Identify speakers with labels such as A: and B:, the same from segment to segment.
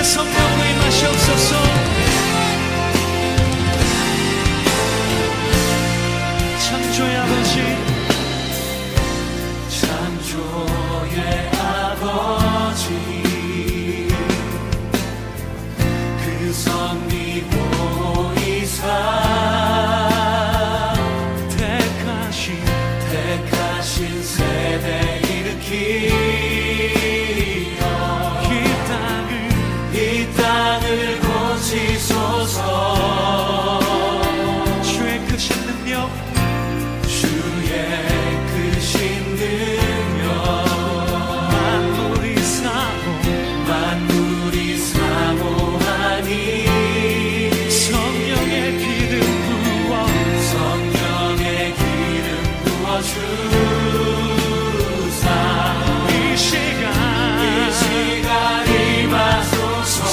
A: 성령으로 임하시옵소서. 창조의 아버지,
B: 창조의 아버지, 그 섭리 보이사 택하신 세대 일으키어 이 땅을 고치소서.
A: 주의 크신 능력,
B: 주의 크신 능력, 만물이 사모하니
A: 성령의 기름 부어
B: 주사 이 시간 임하소서.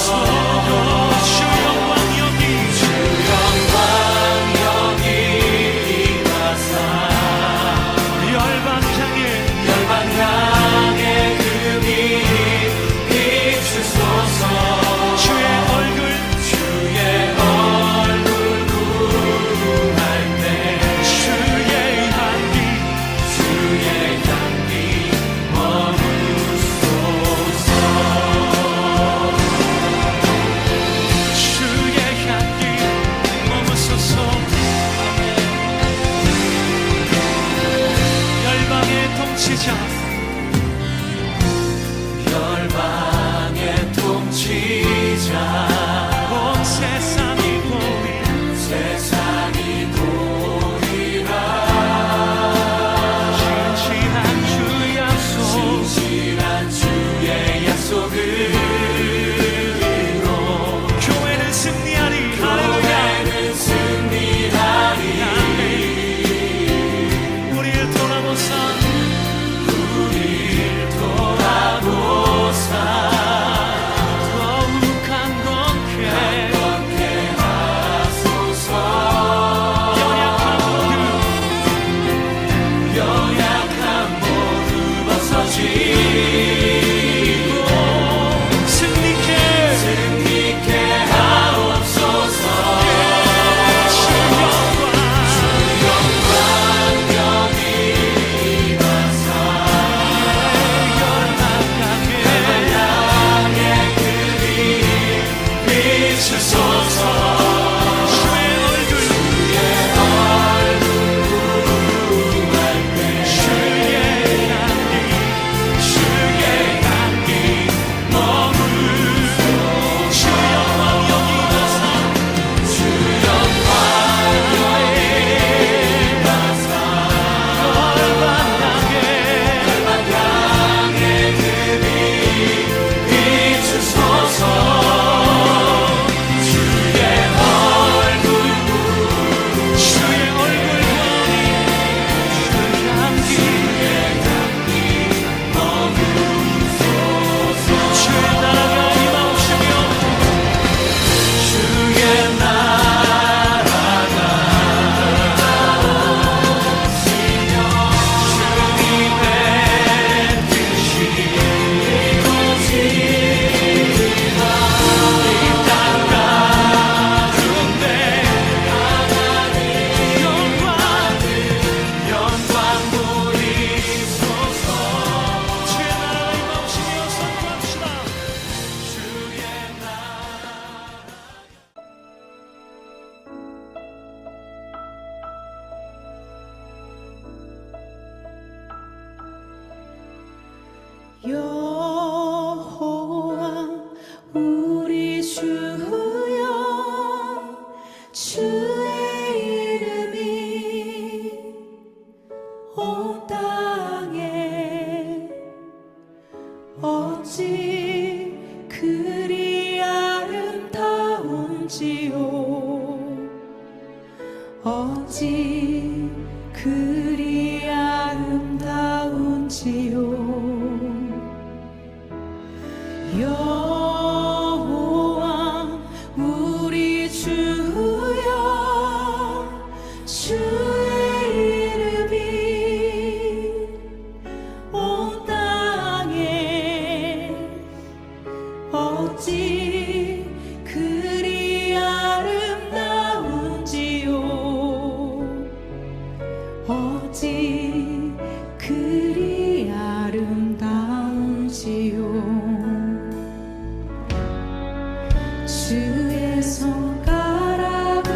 C: 주의 손가락으로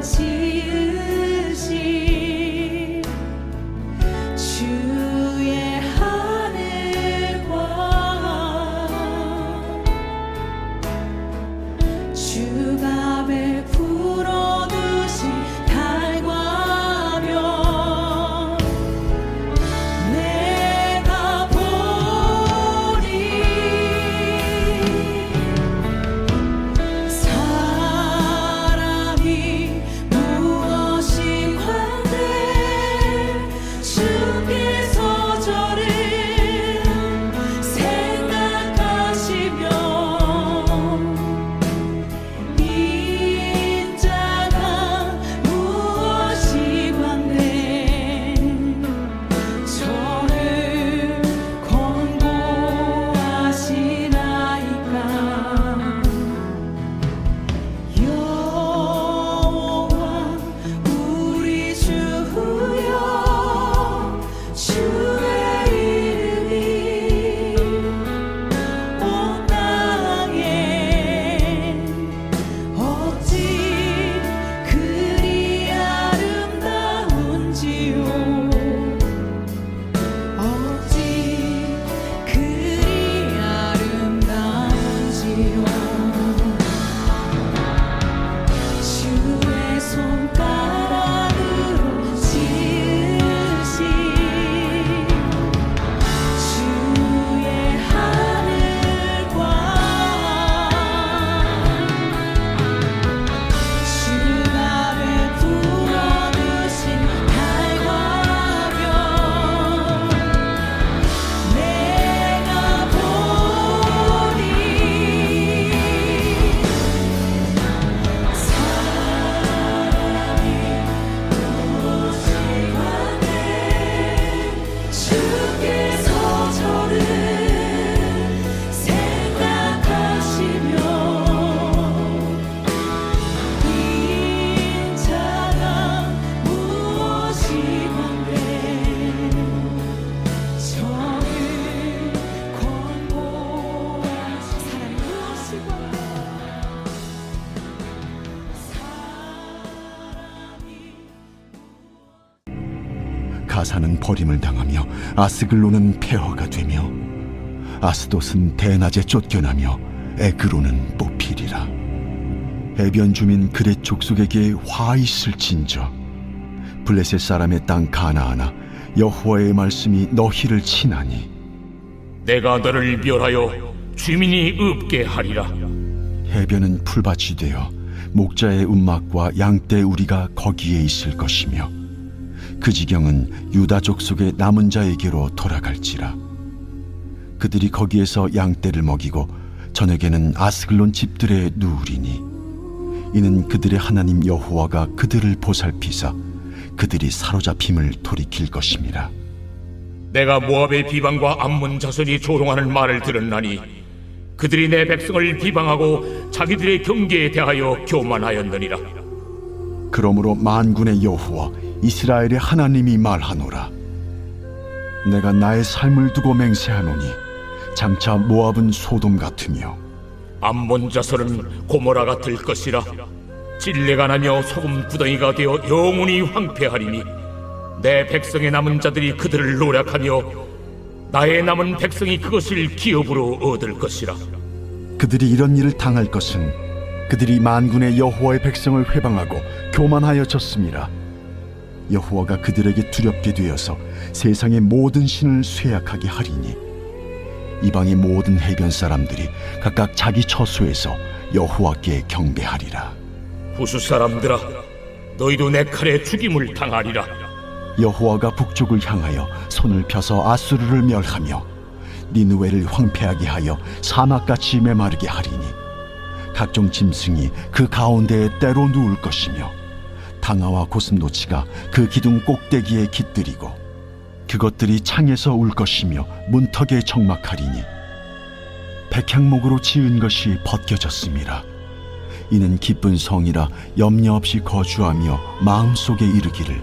C: 지으신 주의 하늘과 주가 베풀어 두신 달과 별 내가 보니 사람이 무엇이 관대 주께서 저를 생각하시며 인자가 무엇이 관대 저를 권고하시나이까 여호와 우리 주여 주의 이름이 온 땅에 어찌 그리 아름다운지요 어찌 그리 아름다운지요 주의 손가락으로 지으신 주의 하늘과 주가 베풀어 두신 달과 별 내가 보니 사람이 무엇이 관대 주께서 저를 생각하시며 인자가 무엇이 관대 저를 권고하시 사람이 무엇이 관대
D: 가사는 버림을 당하며 아스글론은 폐허가 되며 아스돗은 대낮에 쫓겨나며 에그로는 뽑히리라. 해변 주민 그렛 족속에게 화 있을진저 블레셋 사람의 땅 가나안아 여호와의 말씀이 너희를 치나니
E: 내가 너를 멸하여 주민이 없게 하리라.
D: 해변은 풀밭이 되어 목자의 움막과 양떼 우리가 거기에 있을 것이며 그 지경은 유다 족속의 남은 자에게로 돌아갈지라. 그들이 거기에서 양떼를 먹이고 저녁에는 아스글론 집들에 누우리니 이는 그들의 하나님 여호와가 그들을 보살피사 그들이 사로잡힘을 돌이킬 것임이라.
E: 내가 모압의 비방과 암몬 자손이 조롱하는 말을 들었나니 그들이 내 백성을 비방하고 자기들의 경계에 대하여 교만하였느니라.
D: 그러므로 만군의 여호와 이스라엘의 하나님이 말하노라. 내가 나의 삶을 두고 맹세하노니 장차 모압은 소돔 같으며
E: 암몬 자손은 고모라 같을 것이라. 찔레가 나며 소금 구덩이가 되어 영원히 황폐하리니 내 백성의 남은 자들이 그들을 노략하며 나의 남은 백성이 그것을 기업으로 얻을 것이라.
D: 그들이 이런 일을 당할 것은 그들이 만군의 여호와의 백성을 회방하고 교만하여졌음이라. 여호와가 그들에게 두렵게 되어서 세상의 모든 신을 쇠약하게 하리니 이방의 모든 해변 사람들이 각각 자기 처소에서 여호와께 경배하리라.
E: 후수 사람들아, 너희도 내 칼에 죽임을 당하리라.
D: 여호와가 북쪽을 향하여 손을 펴서 아수르를 멸하며 니느웨를 황폐하게 하여 사막같이 메마르게 하리니 각종 짐승이 그 가운데에 때로 누울 것이며 당아와 고슴도치가 그 기둥 꼭대기에 깃들이고 그것들이 창에서 울 것이며 문턱에 적막하리니 백향목으로 지은 것이 벗겨졌음이라. 이는 기쁜 성이라 염려 없이 거주하며 마음속에 이르기를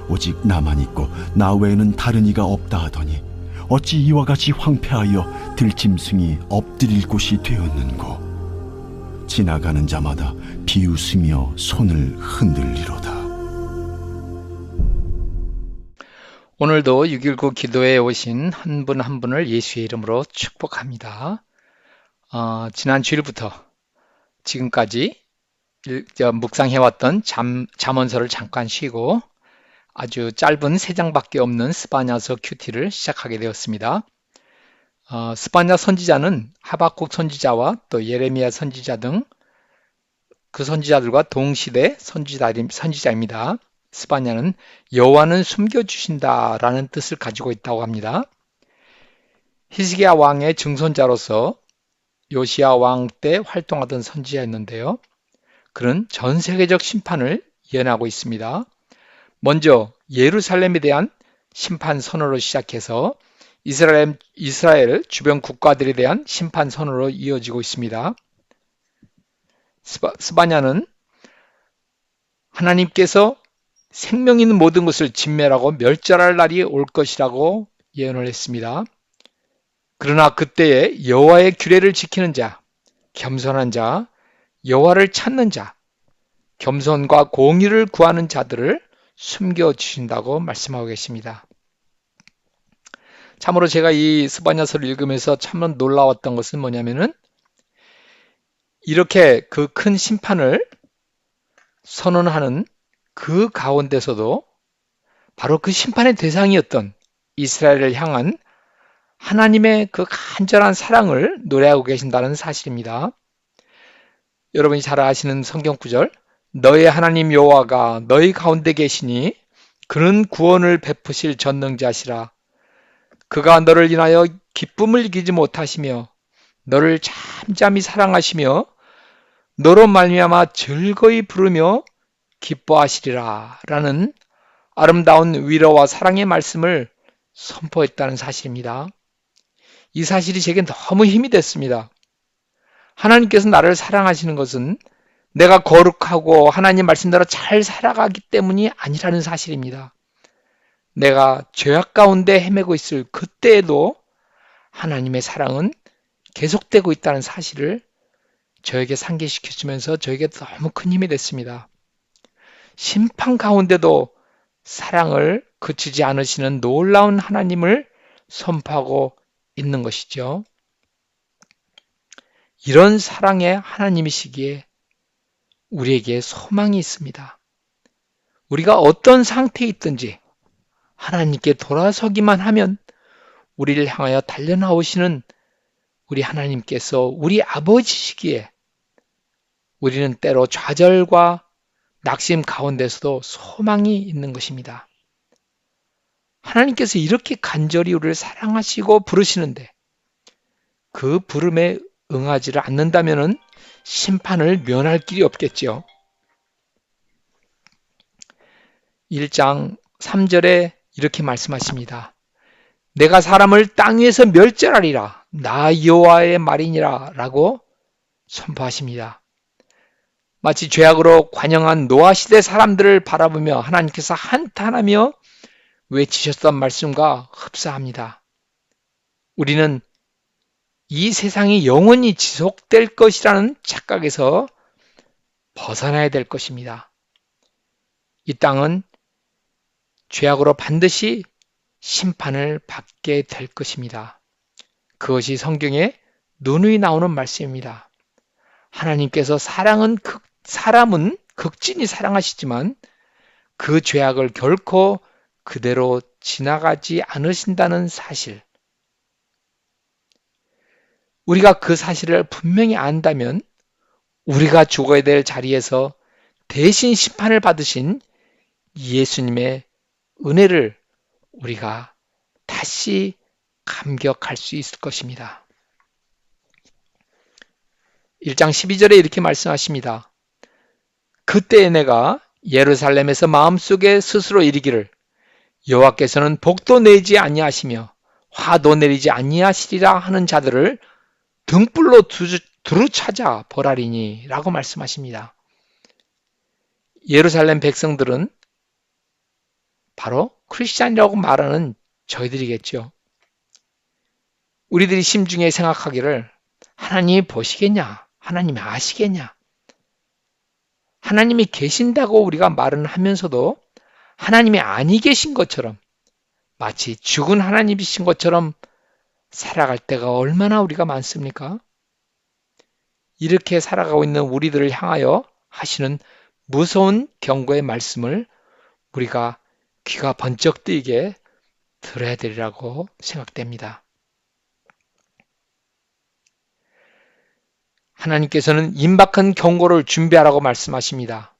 D: 오직 나만 있고 나 외에는 다른 이가 없다 하더니 어찌 이와 같이 황폐하여 들짐승이 엎드릴 곳이 되었는고. 지나가는 자마다 비웃으며 손을 흔들리로다.
F: 오늘도 6.19 기도회에 오신 한 분 한 분을 예수의 이름으로 축복합니다. 지난 주일부터 지금까지 묵상해왔던 잠언서를 잠깐 쉬고 아주 짧은 3장밖에 없는 스바냐서 큐티를 시작하게 되었습니다. 스바냐 선지자는 하박국 선지자와 또 예레미야 선지자 등 그 선지자들과 동시대 선지자입니다. 스바냐는 여호와는 숨겨주신다라는 뜻을 가지고 있다고 합니다. 히스기야 왕의 증손자로서 요시야 왕 때 활동하던 선지자였는데요. 그는 전 세계적 심판을 예언하고 있습니다. 먼저 예루살렘에 대한 심판 선언으로 시작해서 이스라엘 주변 국가들에 대한 심판 선언으로 이어지고 있습니다. 스바냐는 하나님께서 생명 있는 모든 것을 진멸하고 멸절할 날이 올 것이라고 예언을 했습니다. 그러나 그때에 여호와의 규례를 지키는 자, 겸손한 자, 여호와를 찾는 자, 겸손과 공의를 구하는 자들을 숨겨주신다고 말씀하고 계십니다. 참으로 제가 이 스바냐서를 읽으면서 참 놀라웠던 것은 뭐냐면은 이렇게 그 큰 심판을 선언하는 그 가운데서도 바로 그 심판의 대상이었던 이스라엘을 향한 하나님의 그 간절한 사랑을 노래하고 계신다는 사실입니다. 여러분이 잘 아시는 성경 구절, 너의 하나님 여호와가 너희 가운데 계시니 그는 구원을 베푸실 전능자시라. 그가 너를 인하여 기쁨을 이기지 못하시며 너를 잠잠히 사랑하시며 너로 말미암아 즐거이 부르며 기뻐하시리라 라는 아름다운 위로와 사랑의 말씀을 선포했다는 사실입니다. 이 사실이 제게 너무 힘이 됐습니다. 하나님께서 나를 사랑하시는 것은 내가 거룩하고 하나님 말씀대로 잘 살아가기 때문이 아니라는 사실입니다. 내가 죄악 가운데 헤매고 있을 그때에도 하나님의 사랑은 계속되고 있다는 사실을 저에게 상기시켜주면서 저에게 너무 큰 힘이 됐습니다. 심판 가운데도 사랑을 그치지 않으시는 놀라운 하나님을 선포하고 있는 것이죠. 이런 사랑의 하나님이시기에 우리에게 소망이 있습니다. 우리가 어떤 상태에 있든지 하나님께 돌아서기만 하면 우리를 향하여 달려나오시는 우리 하나님께서 우리 아버지시기에 우리는 때로 좌절과 낙심 가운데서도 소망이 있는 것입니다. 하나님께서 이렇게 간절히 우리를 사랑하시고 부르시는데 그 부름에 응하지를 않는다면 심판을 면할 길이 없겠지요. 1장 3절에 이렇게 말씀하십니다. 내가 사람을 땅 위에서 멸절하리라 나 여호와의 말이니라 라고 선포하십니다. 마치 죄악으로 관영한 노아 시대 사람들을 바라보며 하나님께서 한탄하며 외치셨던 말씀과 흡사합니다. 우리는 이 세상이 영원히 지속될 것이라는 착각에서 벗어나야 될 것입니다. 이 땅은 죄악으로 반드시 심판을 받게 될 것입니다. 그것이 성경에 누누이 나오는 말씀입니다. 하나님께서 사람은 극진히 사랑하시지만 그 죄악을 결코 그대로 지나가지 않으신다는 사실. 우리가 그 사실을 분명히 안다면 우리가 죽어야 될 자리에서 대신 심판을 받으신 예수님의 은혜를 우리가 다시 감격할 수 있을 것입니다. 1장 12절에 이렇게 말씀하십니다. 그때에 내가 예루살렘에서 마음속에 스스로 이르기를 여호와께서는 복도 내지 아니하시며 화도 내리지 아니하시리라 하는 자들을 등불로 두루 찾아 벌하리니 라고 말씀하십니다. 예루살렘 백성들은 바로 크리스찬이라고 말하는 저희들이겠죠. 우리들이 심중에 생각하기를 하나님이 보시겠냐? 하나님이 아시겠냐? 하나님이 계신다고 우리가 말은 하면서도 하나님이 아니 계신 것처럼, 마치 죽은 하나님이신 것처럼 살아갈 때가 얼마나 우리가 많습니까? 이렇게 살아가고 있는 우리들을 향하여 하시는 무서운 경고의 말씀을 우리가 귀가 번쩍 뜨이게 들어야 되리라고 생각됩니다. 하나님께서는 임박한 경고를 준비하라고 말씀하십니다.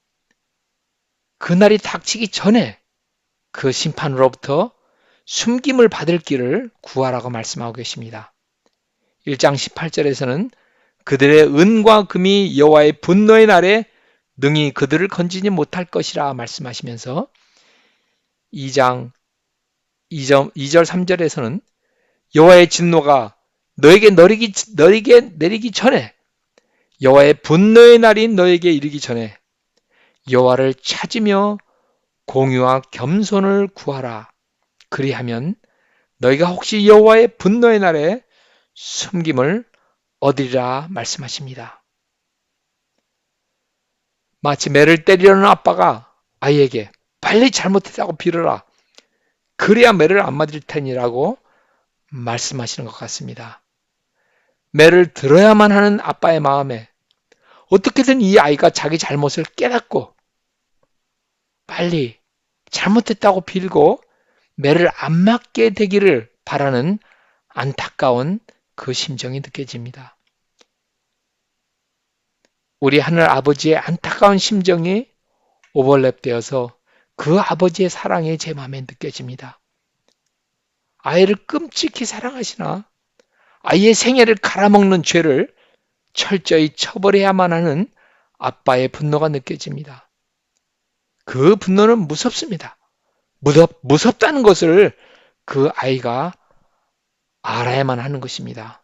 F: 그날이 닥치기 전에 그 심판으로부터 숨김을 받을 길을 구하라고 말씀하고 계십니다. 1장 18절에서는 그들의 은과 금이 여호와의 분노의 날에 능히 그들을 건지지 못할 것이라 말씀하시면서 2장 2절 3절에서는 여호와의 진노가 너에게 내리기 전에, 여호와의 분노의 날이 너에게 이르기 전에 여호와를 찾으며 공의와 겸손을 구하라. 그리하면 너희가 혹시 여호와의 분노의 날에 숨김을 얻으리라 말씀하십니다. 마치 매를 때리려는 아빠가 아이에게 빨리 잘못했다고 빌어라. 그래야 매를 안 맞을 테니라고 말씀하시는 것 같습니다. 매를 들어야만 하는 아빠의 마음에 어떻게든 이 아이가 자기 잘못을 깨닫고 빨리 잘못했다고 빌고 매를 안 맞게 되기를 바라는 안타까운 그 심정이 느껴집니다. 우리 하늘 아버지의 안타까운 심정이 오버랩되어서 그 아버지의 사랑이 제 마음에 느껴집니다. 아이를 끔찍히 사랑하시나 아이의 생애를 갈아먹는 죄를 철저히 처벌해야만 하는 아빠의 분노가 느껴집니다. 그 분노는 무섭습니다. 무섭다는 것을 그 아이가 알아야만 하는 것입니다.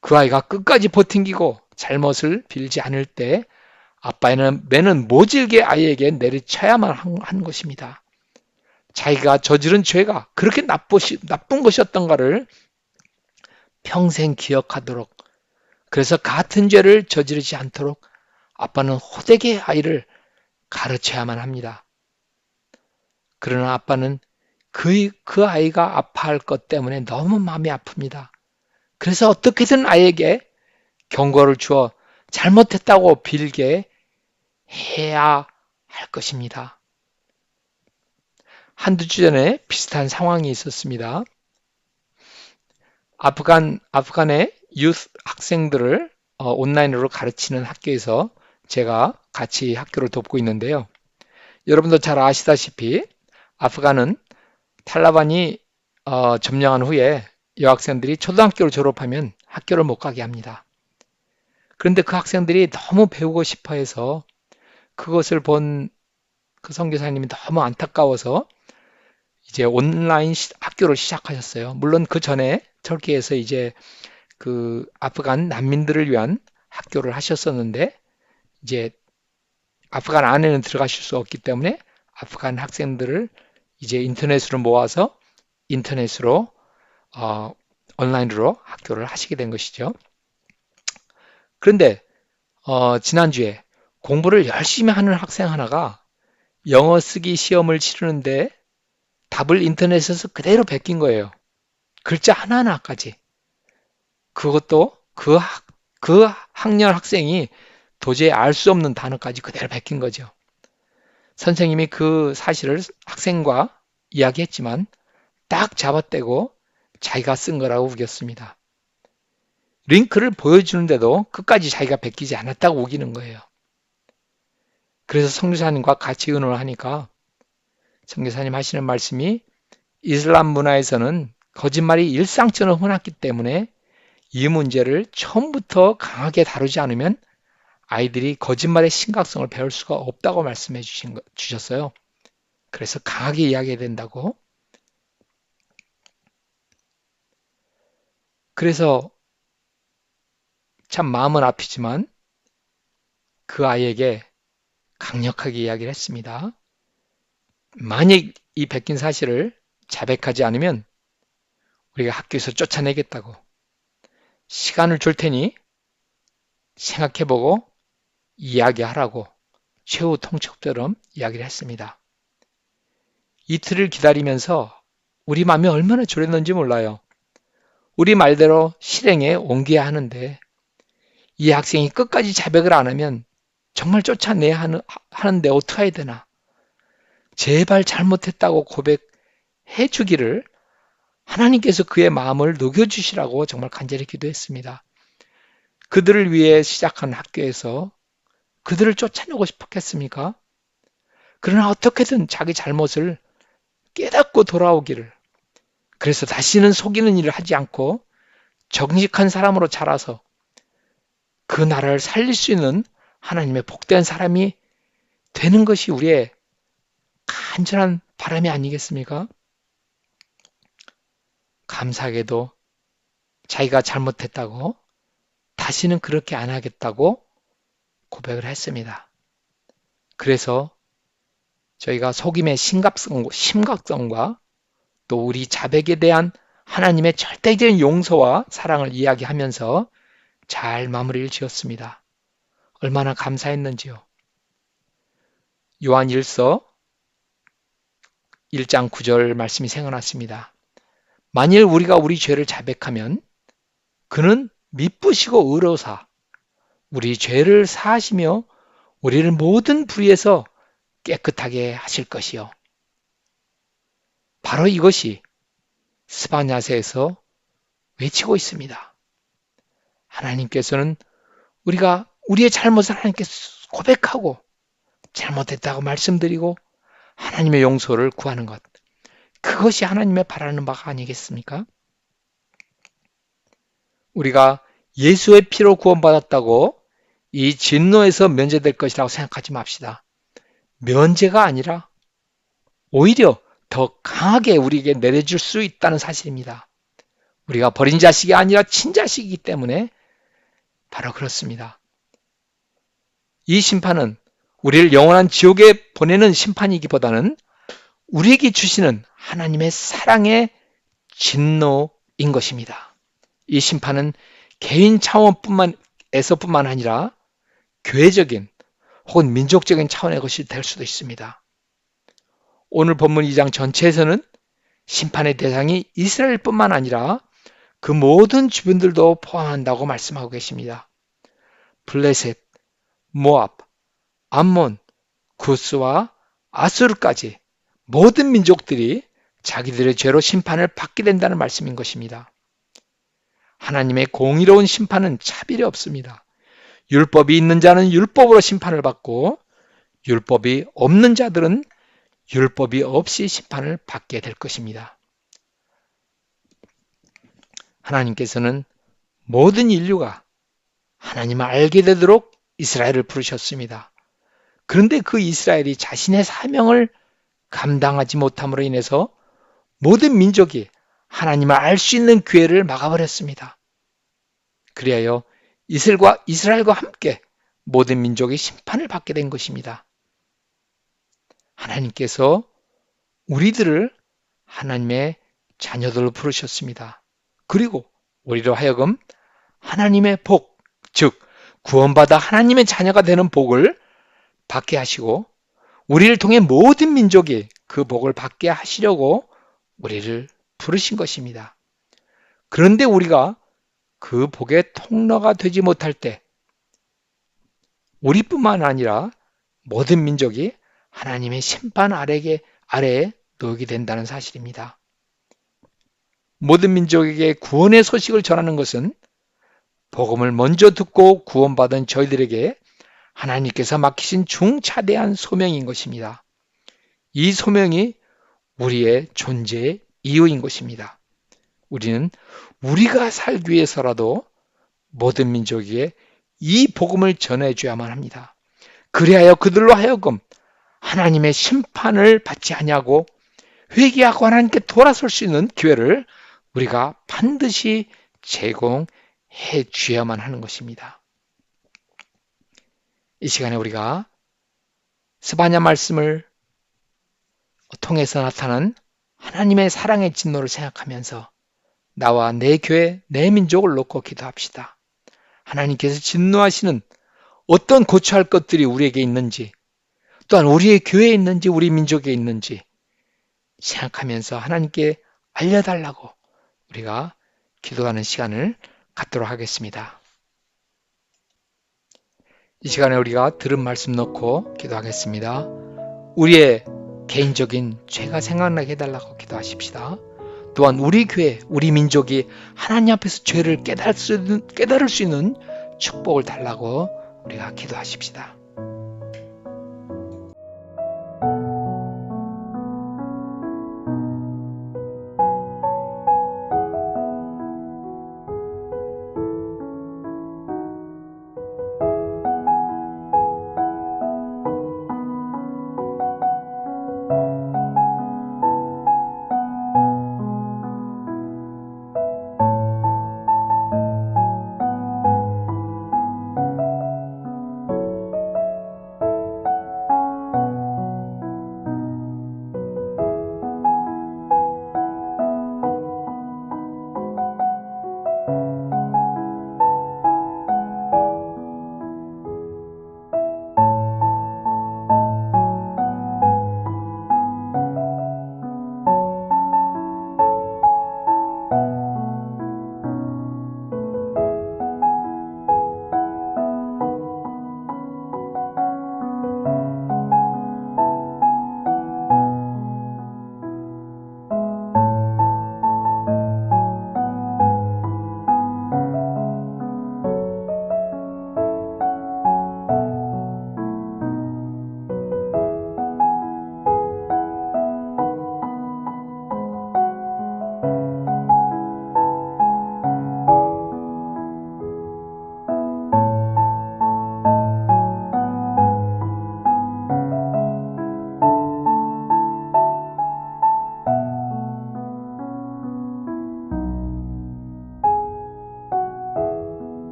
F: 그 아이가 끝까지 버팅기고 잘못을 빌지 않을 때 아빠는 매는 모질게 아이에게 내리쳐야만 하는 것입니다. 자기가 저지른 죄가 그렇게 나쁜 것이었던가를 평생 기억하도록, 그래서 같은 죄를 저지르지 않도록 아빠는 호되게 아이를 가르쳐야만 합니다. 그러나 아빠는 그 아이가 아파할 것 때문에 너무 마음이 아픕니다. 그래서 어떻게든 아이에게 경고를 주어 잘못했다고 빌게 해야 할 것입니다. 한두 주 전에 비슷한 상황이 있었습니다. 아프간의 유스 학생들을 온라인으로 가르치는 학교에서 제가 같이 학교를 돕고 있는데요. 여러분도 잘 아시다시피 아프간은 탈레반이 점령한 후에 여학생들이 초등학교를 졸업하면 학교를 못 가게 합니다. 그런데 그 학생들이 너무 배우고 싶어 해서 그것을 본 그 선교사님이 너무 안타까워서 이제 온라인 학교를 시작하셨어요. 물론 그 전에 터키에서 이제 그 아프간 난민들을 위한 학교를 하셨었는데 이제 아프간 안에는 들어가실 수 없기 때문에 아프간 학생들을 이제 인터넷으로 모아서 인터넷으로 온라인으로 학교를 하시게 된 것이죠. 그런데 지난주에 공부를 열심히 하는 학생 하나가 영어 쓰기 시험을 치르는데 답을 인터넷에서 그대로 베낀 거예요. 글자 하나하나까지. 그것도 그 학년 학생이 도저히 알 수 없는 단어까지 그대로 베낀 거죠. 선생님이 그 사실을 학생과 이야기했지만 딱 잡아떼고 자기가 쓴 거라고 우겼습니다. 링크를 보여주는데도 끝까지 자기가 베끼지 않았다고 우기는 거예요. 그래서 선교사님과 같이 의논을 하니까 선교사님 하시는 말씀이 이슬람 문화에서는 거짓말이 일상처럼 흔했기 때문에 이 문제를 처음부터 강하게 다루지 않으면 아이들이 거짓말의 심각성을 배울 수가 없다고 말씀해 주셨어요. 그래서 강하게 이야기해야 된다고. 그래서 참 마음은 아프지만 그 아이에게 강력하게 이야기를 했습니다. 만약 이 베낀 사실을 자백하지 않으면 우리가 학교에서 쫓아내겠다고. 시간을 줄 테니 생각해보고 이야기하라고 최후 통첩처럼 이야기를 했습니다. 이틀을 기다리면서 우리 마음이 얼마나 졸였는지 몰라요. 우리 말대로 실행에 옮겨야 하는데 이 학생이 끝까지 자백을 안 하면 정말 쫓아내야 하는데 어떻게 해야 되나? 제발 잘못했다고 고백해 주기를 하나님께서 그의 마음을 녹여주시라고 정말 간절히 기도했습니다. 그들을 위해 시작한 학교에서 그들을 쫓아내고 싶었겠습니까? 그러나 어떻게든 자기 잘못을 깨닫고 돌아오기를, 그래서 다시는 속이는 일을 하지 않고 정직한 사람으로 자라서 그 나라를 살릴 수 있는 하나님의 복된 사람이 되는 것이 우리의 간절한 바람이 아니겠습니까? 감사하게도 자기가 잘못했다고 다시는 그렇게 안 하겠다고 고백을 했습니다. 그래서 저희가 속임의 심각성과 또 우리 자백에 대한 하나님의 절대적인 용서와 사랑을 이야기하면서 잘 마무리를 지었습니다. 얼마나 감사했는지요. 요한 1서 1장 9절 말씀이 생각났습니다. 만일 우리가 우리 죄를 자백하면 그는 미쁘시고 의로사 우리 죄를 사하시며 우리를 모든 불의에서 깨끗하게 하실 것이요. 바로 이것이 스바냐서에서 외치고 있습니다. 하나님께서는 우리가 우리의 잘못을 하나님께 고백하고 잘못했다고 말씀드리고 하나님의 용서를 구하는 것, 그것이 하나님의 바라는 바가 아니겠습니까? 우리가 예수의 피로 구원받았다고 이 진노에서 면제될 것이라고 생각하지 맙시다. 면제가 아니라 오히려 더 강하게 우리에게 내려줄 수 있다는 사실입니다. 우리가 버린 자식이 아니라 친자식이기 때문에 바로 그렇습니다. 이 심판은 우리를 영원한 지옥에 보내는 심판이기보다는 우리에게 주시는 하나님의 사랑의 진노인 것입니다. 이 심판은 개인 차원에서뿐만 아니라 교회적인 혹은 민족적인 차원의 것이 될 수도 있습니다. 오늘 본문 2장 전체에서는 심판의 대상이 이스라엘뿐만 아니라 그 모든 주변들도 포함한다고 말씀하고 계십니다. 블레셋, 모압, 암몬, 구스와 아수르까지 모든 민족들이 자기들의 죄로 심판을 받게 된다는 말씀인 것입니다. 하나님의 공의로운 심판은 차별이 없습니다. 율법이 있는 자는 율법으로 심판을 받고 율법이 없는 자들은 율법이 없이 심판을 받게 될 것입니다. 하나님께서는 모든 인류가 하나님을 알게 되도록 이스라엘을 부르셨습니다. 그런데 그 이스라엘이 자신의 사명을 감당하지 못함으로 인해서 모든 민족이 하나님을 알 수 있는 기회를 막아버렸습니다. 그리하여 이스라엘과 함께 모든 민족이 심판을 받게 된 것입니다. 하나님께서 우리들을 하나님의 자녀들로 부르셨습니다. 그리고 우리로 하여금 하나님의 복, 즉 구원받아 하나님의 자녀가 되는 복을 받게 하시고 우리를 통해 모든 민족이 그 복을 받게 하시려고 우리를 부르신 것입니다. 그런데 우리가 그 복의 통로가 되지 못할 때 우리뿐만 아니라 모든 민족이 하나님의 심판 아래에 놓이게 된다는 사실입니다. 모든 민족에게 구원의 소식을 전하는 것은 복음을 먼저 듣고 구원받은 저희들에게 하나님께서 맡기신 중차대한 소명인 것입니다. 이 소명이 우리의 존재의 이유인 것입니다. 우리는 우리가 살기 위해서라도 모든 민족에게 이 복음을 전해줘야만 합니다. 그리하여 그들로 하여금 하나님의 심판을 받지 아니하고 회개하고 하나님께 돌아설 수 있는 기회를 우리가 반드시 제공해 주어야만 하는 것입니다. 이 시간에 우리가 스바냐 말씀을 통해서 나타난 하나님의 사랑의 진노를 생각하면서 나와 내 교회, 내 민족을 놓고 기도합시다. 하나님께서 진노하시는 어떤 고쳐야 할 것들이 우리에게 있는지, 또한 우리의 교회에 있는지 우리 민족에 있는지 생각하면서 하나님께 알려달라고 우리가 기도하는 시간을 갖도록 하겠습니다. 이 시간에 우리가 들은 말씀 놓고 기도하겠습니다. 우리의 개인적인 죄가 생각나게 해달라고 기도하십시다. 또한 우리 교회, 우리 민족이 하나님 앞에서 죄를 깨달을 수 있는 축복을 달라고 우리가 기도하십시다.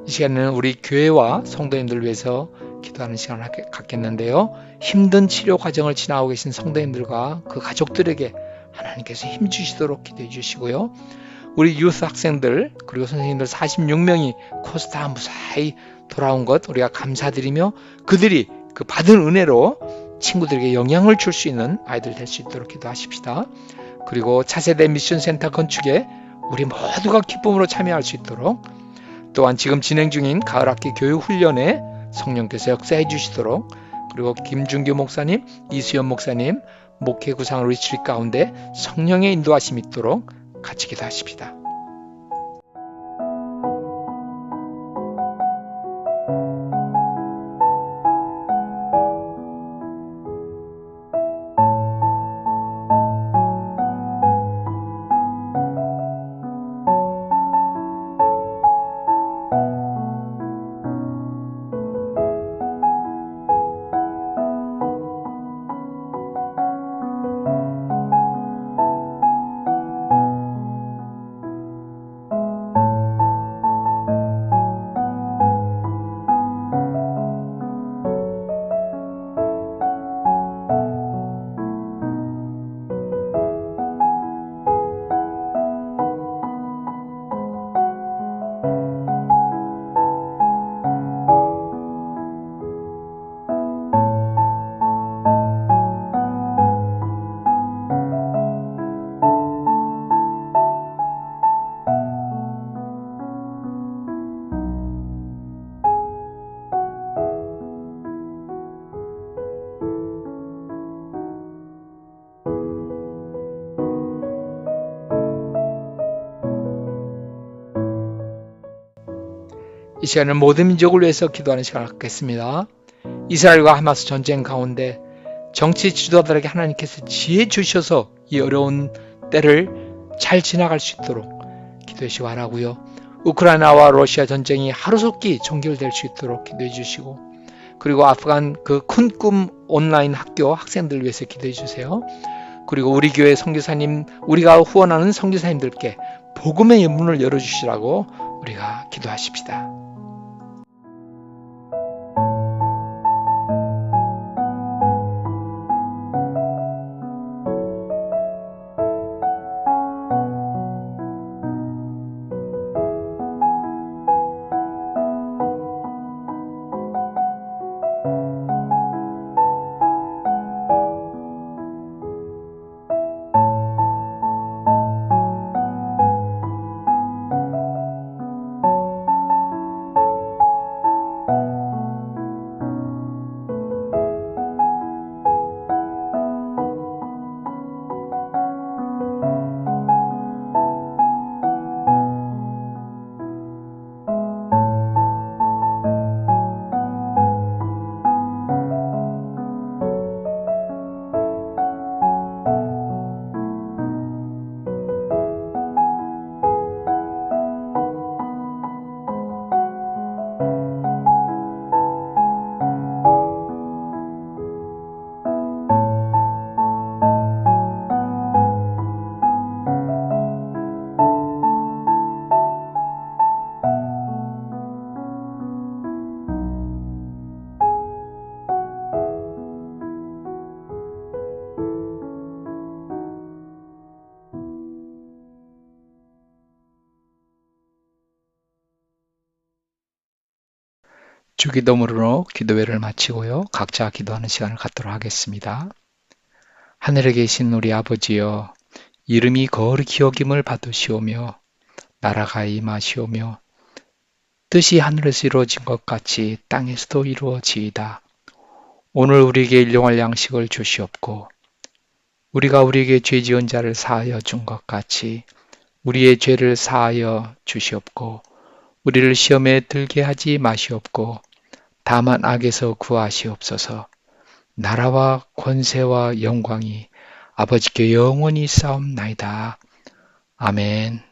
F: 이 시간에는 우리 교회와 성도님들을 위해서 기도하는 시간을 갖겠는데요. 힘든 치료 과정을 지나고 계신 성도님들과 그 가족들에게 하나님께서 힘 주시도록 기도해 주시고요. 우리 유스 학생들 그리고 선생님들 46명이 코스타 무사히 돌아온 것 우리가 감사드리며 그들이 그 받은 은혜로 친구들에게 영향을 줄 수 있는 아이들 될 수 있도록 기도하십시다. 그리고 차세대 미션센터 건축에 우리 모두가 기쁨으로 참여할 수 있도록, 또한 지금 진행 중인 가을학기 교육훈련에 성령께서 역사해 주시도록, 그리고 김준규 목사님, 이수연 목사님 목회 구상 리트릿 가운데 성령의 인도하심이 있도록 같이 기도하십시다. 이 시간은 모든 민족을 위해서 기도하는 시간을 갖겠습니다. 이스라엘과 하마스 전쟁 가운데 정치 지도자들에게 하나님께서 지혜 주셔서 이 어려운 때를 잘 지나갈 수 있도록 기도해 주시기 바라고요. 우크라이나와 러시아 전쟁이 하루속히 종결될 수 있도록 기도해 주시고, 그리고 아프간 그 큰 꿈 온라인 학교 학생들 위해서 기도해 주세요. 그리고 우리 교회 선교사님, 우리가 후원하는 선교사님들께 복음의 문을 열어주시라고 우리가 기도하십시다. 주기도문으로 기도회를 마치고요. 각자 기도하는 시간을 갖도록 하겠습니다. 하늘에 계신 우리 아버지여, 이름이 거룩히 여김을 받으시오며 나라가 임하시오며 뜻이 하늘에서 이루어진 것 같이 땅에서도 이루어지이다. 오늘 우리에게 일용할 양식을 주시옵고 우리가 우리에게 죄 지은 자를 사하여 준 것 같이 우리의 죄를 사하여 주시옵고 우리를 시험에 들게 하지 마시옵고 다만 악에서 구하시옵소서. 나라와 권세와 영광이 아버지께 영원히 싸움나이다. 아멘.